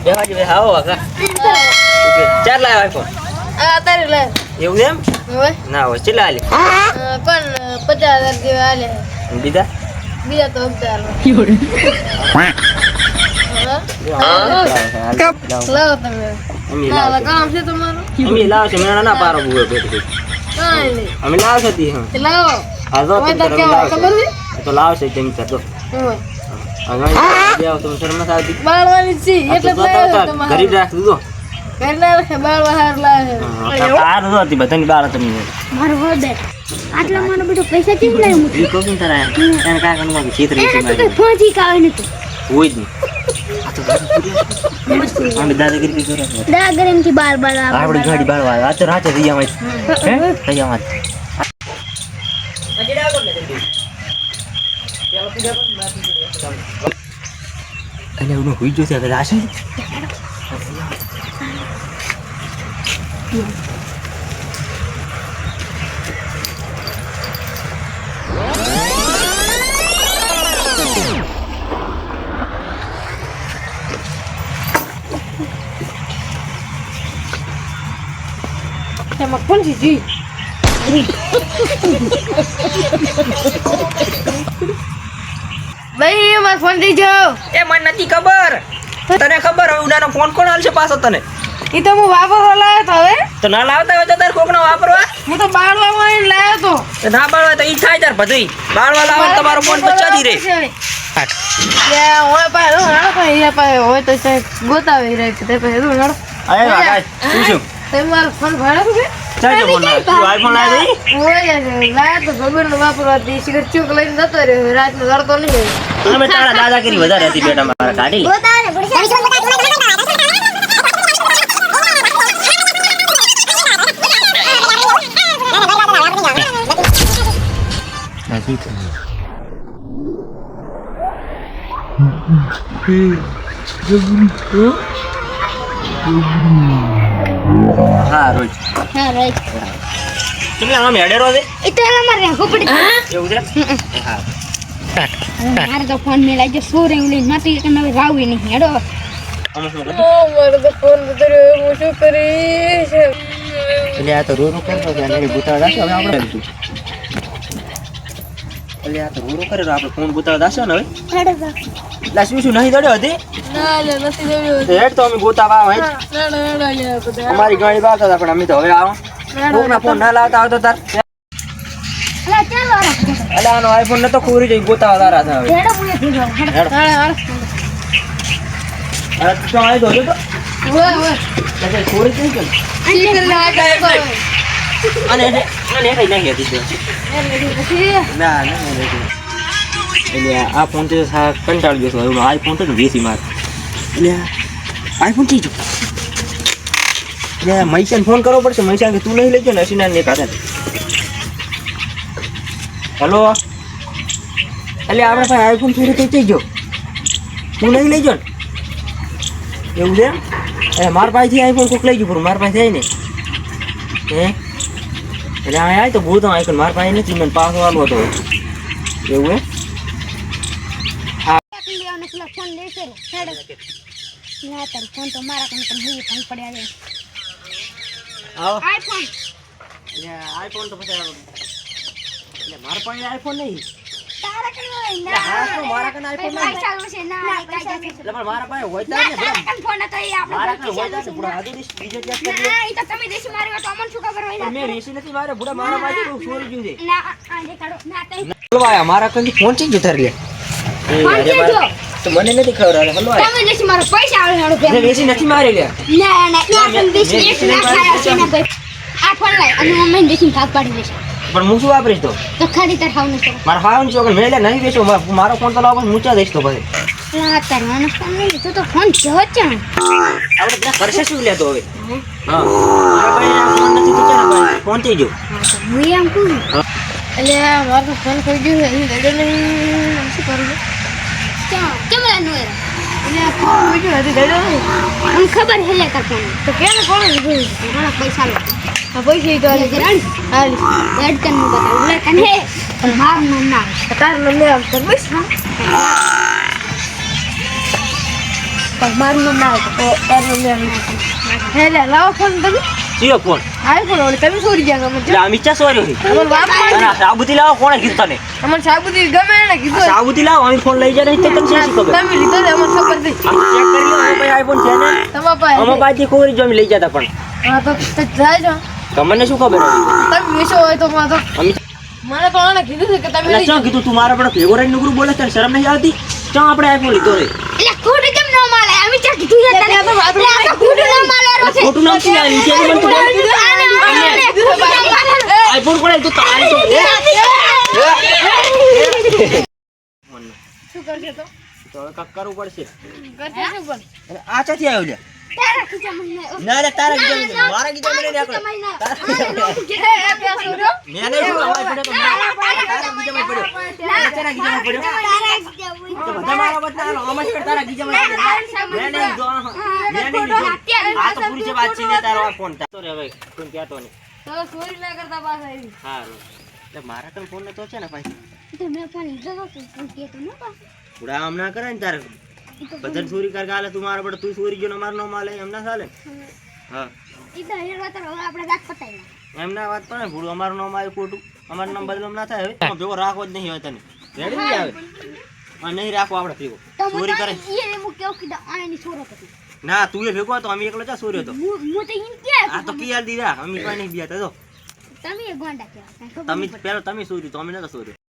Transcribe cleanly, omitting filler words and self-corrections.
બેહાજી બે આવો કા ચાર લાવ્યો આઈફોન આ તારે લે એવું એમ હોય ના હોય ચલા આલે પણ 50,000 જેવા આલે બીજા બીજા તો હપ્તા લાવો તમે ના કામ છે તમારું અમે લાવશે મેણા ના પારો બુએ બેઠી કાઈ અમે લાવશે તી હા નહીં લાવો હાજો તમે તો કેવા ખબર છે તો લાવશે તેમ તો હોય હવે દેવ તમે શરમ ના આવતી બાળવાની છે એટલે લાવ્યો તમારે ગરીબ રાખ દીધો ઘરના રાખે બાળવા હાર લાવે આ તો હતી બધાની બાળ તમે મારો હોદે આટલા માનો બેટો પૈસા કેમ લાવ્યો હું ઈ કોણ તારા એને કા કનું માં ચિત્ર છે એને તો ફોજી કાવે નતો હોય જ નહીં અમે દાદાગીરી કરી કરે દાગરેમ થી બાર બાર આપણે ગાડી બાળવા આ તો રાતે દયા માં હે દયા માં અજડા કોણ ને અને ઉનો હુઈ જો છે કે આશે Sama pun sih. ભાઈ મારો ફોન દઈ જાઓ એ મને નથી ખબર તને ખબર હવે ઉડાનો ફોન કોણ આલશે પાછો તને ઈ તો હું વાપરવા લાવ્યો તો હવે તો ના લાવતા હોય તો તાર કોકનો વાપરવા હું તો બાળવામાં આવીને લાવ્યો તો તો ના બાળવા તો ઈ થાય તાર બધું બાળવા લાવો ને તમારો ફોન બચાવી રે લે ઓય પાય હાડો પાય પાય હોય તો છે ગોતાવી રહે તે પાય તું હાડો અરે વાગા શું તે મારો ફોન ભાડો કે ચાલ ફોન તું આઈફોન લાવી દે ઓય લાવ્યો તો ગબર નો વાપરવા દી સિગરેટ ચૂક લઈને જતો રહ્યો રાત નો લડતો નહીં તમે તારા દાદાગીરી વધારે હતી બેટા મારા કાઢી લે ગોતાને હા રોજ હા રાઈટ તમે આમ હેડેરો દે એ તો અમાર રાખો પડી એવું છે હા મારે તો ફોન મેં લાગ્યો સોરે ઉલી નથી કે નવે રાવી નહીં હેડો ઓ મારો તો ફોન બદલ્યો હું શું કરીશ એટલે આ તો રોરો કરતો છે અને ગુતા દાશે હવે આપણે કરીશું એટલે આ તો રોરો કરે આપણે ફોન ગુતા દાશે ને હવે હેડો લા શું નહીં દડ્યો હતી ના લે નથી દેવ્યો તો હેડ તો અમે ગોતા વાવ હે ના લે બધા અમારી ગાડી વાત હતા પણ અમે તો હવે આવો કોકના ફોન ના લાવતા હોય તો તાર અલા ચાલો રાખો એટલે આનો આઈફોન નતો ખોરી જઈ ગોતા તારા હતા હવે હેડો મુએ ભીડો હેડો હેડ અરે તો આઈ દો તો ઓય ઓય એટલે ખોરી જઈ કે ઠીક લાગે અને અને કઈ નહીં હતી ના ના એટલે આ ફોન તો કંટાળી ગયો છું આઈફોન તો વેચી માર એટલે આઈફોન થઈ ગયો એટલે મૈસાને ફોન કરવો પડશે મૈસા કે તું નહીં લેજો ને અસીના ને કાઢે હેલો એટલે આપણે પાસે આઈફોન થોડી તો થઈ ગયો તું નહીં લેજો ને એવું છે એટલે મારા પાસેથી આઈફોન કોઈક લઈ ગયું પણ મારા પાસે થાય ને હે એટલે આ આવે તો ગોતો આઈફોન મારા પાસે નથી મને પાછો આલો હતો એવું હે લેવાનો પેલા ફોન લેશે હેડો ના તાર ફોન તો મારા કને પણ હઈ ફોન પડ્યા છે આવો આઈફોન એટલે આઈફોન તો પછી એટલે મારા પાસે આઈફોન નહીં તારા કને હોય એટલે હા તો મારા કને આઈફોન નહીં પૈસા છે ના પૈસા છે એટલે પણ મારા પાસે હોય તો ને તારા કને ફોન હતો એ આપણે મારા કને હોય તો બુડા આદુ દીસ બીજે ક્યાં કરી ના ઈ તો તમે દેશી માર્યો તો અમન શું ખબર હોય પણ મેં વેસી નથી મારે બુડા મારા પાસે તો ચોરી ગયું છે ના આજે કાઢો ના તઈ હલવાયા મારા કને ફોન ચી જતો રે ફોન ચી જો તો મને નથી ખબર હવે હલવાયા તમે દેશી મારો પૈસા આવે હેડો એટલે વેસી નથી મારે લે ના ના તમે દેશી એક ના ખાયા છે ને ભાઈ આ ફોન લઈ અને મમ્મી દેશી ભાગ પાડી દેશે પણ હું શું વાપરીશ તો ખાલી તાર ખાવાનું છે મારા હાવન છો કે મેં લે નહીં વેચો મારો ફોન તો લાવો ઊંચા દઈશ તો પછી ના તારવાનો ફોન નહીં લીધો તો ફોન જો છે આપણે બધા કરશે શું લેતો હવે હા મારા પાસે ફોન નથી તો ચાલ ફોન થઈ ગયો હું એમ કહું એટલે મારો ફોન ખોઈ ગયો છે એ દડો નહીં શું કરું કેમ નું એટલે આ ફોન ખોઈ ગયો હતી દડો નહીં મને ખબર હે લે તાર ફોન તો કેને કોણે લીધું ઘણા પૈસા લો આ પૈસા તો આલે રણ હાલ રેડ કન નું બતાવ લે કન હે પણ માર નું ના તાર મને આમ તો બસ હા પણ મારું નામ ના આવે તો તારું નામ આવી હે લે લાવો ફોન તમે ચિયો ફોન આઈફોન ઓલે તમે છોડી ગયા ગમે એટલે અમે ચા સોર્યો છે અમાર બાપ અને સાબુતી લાવો કોણે કીધું તને અમાર સાબુતી ગમે એને કીધું સાબુતી લાવો અમે ફોન લઈ જાય નહીં તો તને શું ખબર તમે લીધો ને અમાર ખબર થઈ આમ ચેક કરી લો ભાઈ આઈફોન છે ને તમારા પાસે અમે પાછી ખોરી જો અમે લઈ જતા પણ હા તો જાય છો તમને શું ખબર હતી તમે વિશો હોય તો માં તો અમે મને તો આને કીધું છે કે તમે એટલે ચા કીધું તું મારા પણ ભેગો રહીને નુકરું બોલે તને શરમ નહીં આવતી ચા આપણે આઈફોન લીધો રે એટલે ખોટું કેમ ન માલે અમે ચા કીધું છે તને એટલે આ તો વાત એટલે આ તો ખોટું ન માલે રો છે ખોટું નામ શું આ નીચે પણ તું આઈફોન કોણે તું તારી તો શું કરશે તો તો હવે કાક કરવું પડશે કરશે શું પણ અને આ ચાથી આવ્યો લે તારા ખીચા મને ના રે તારા ગીજા મારા ગીજા મને નહીં આકડે હે એ પેસો જો મેં નહીં શું અવાજ પડ્યો તો તારા ગીજામાં પડ્યો તારા ગીજામાં પડ્યો તો બધા મારા બદલા આમાં છે તારા ગીજામાં પડ્યો મેં નહીં જો મેં નહીં જો આ તો પૂરી છે વાત છે ને તારો આ ફોન તો રે ભાઈ તું કહેતો નહીં તો ચોરી ના કરતા પાછા આવી હારું એટલે મારા કન ફોન તો છે ને ભાઈ તો મેં પણ લીધો તો તું કે તો ન પાસ પૂરા આમ ના કરે ને તારે બધાને ચોરી કર ગાલે તું મારા પડે તું ચોરી ગયો ને મારું નામ આલે એમ ના ચાલે હા ઈ તો હેરવા તો હવે આપણે દાંત પતાઈ એમ ના વાત પડે ભૂડું અમારું નામ આવ્યું ખોટું અમારું નામ બદલમ ના થાય હવે ભેગો રાખવો જ નહીં હોય તને રેડી નહીં આવે આ નહીં રાખવો આપણે ભેગો તો ચોરી કરે ઈ મુ કેવું કીધા આની છોરો હતી ના તું એ ભેગો હતો અમે એકલો ચા ચોર્યો હતો મુ તો ઈમ કે આ તો કિયાલ દીધા અમે કોઈ નહીં બીયા તો તમે એ ગોંડા કેવા તમે પેલો તમે ચોર્યું તો અમે નતો ચોર્યો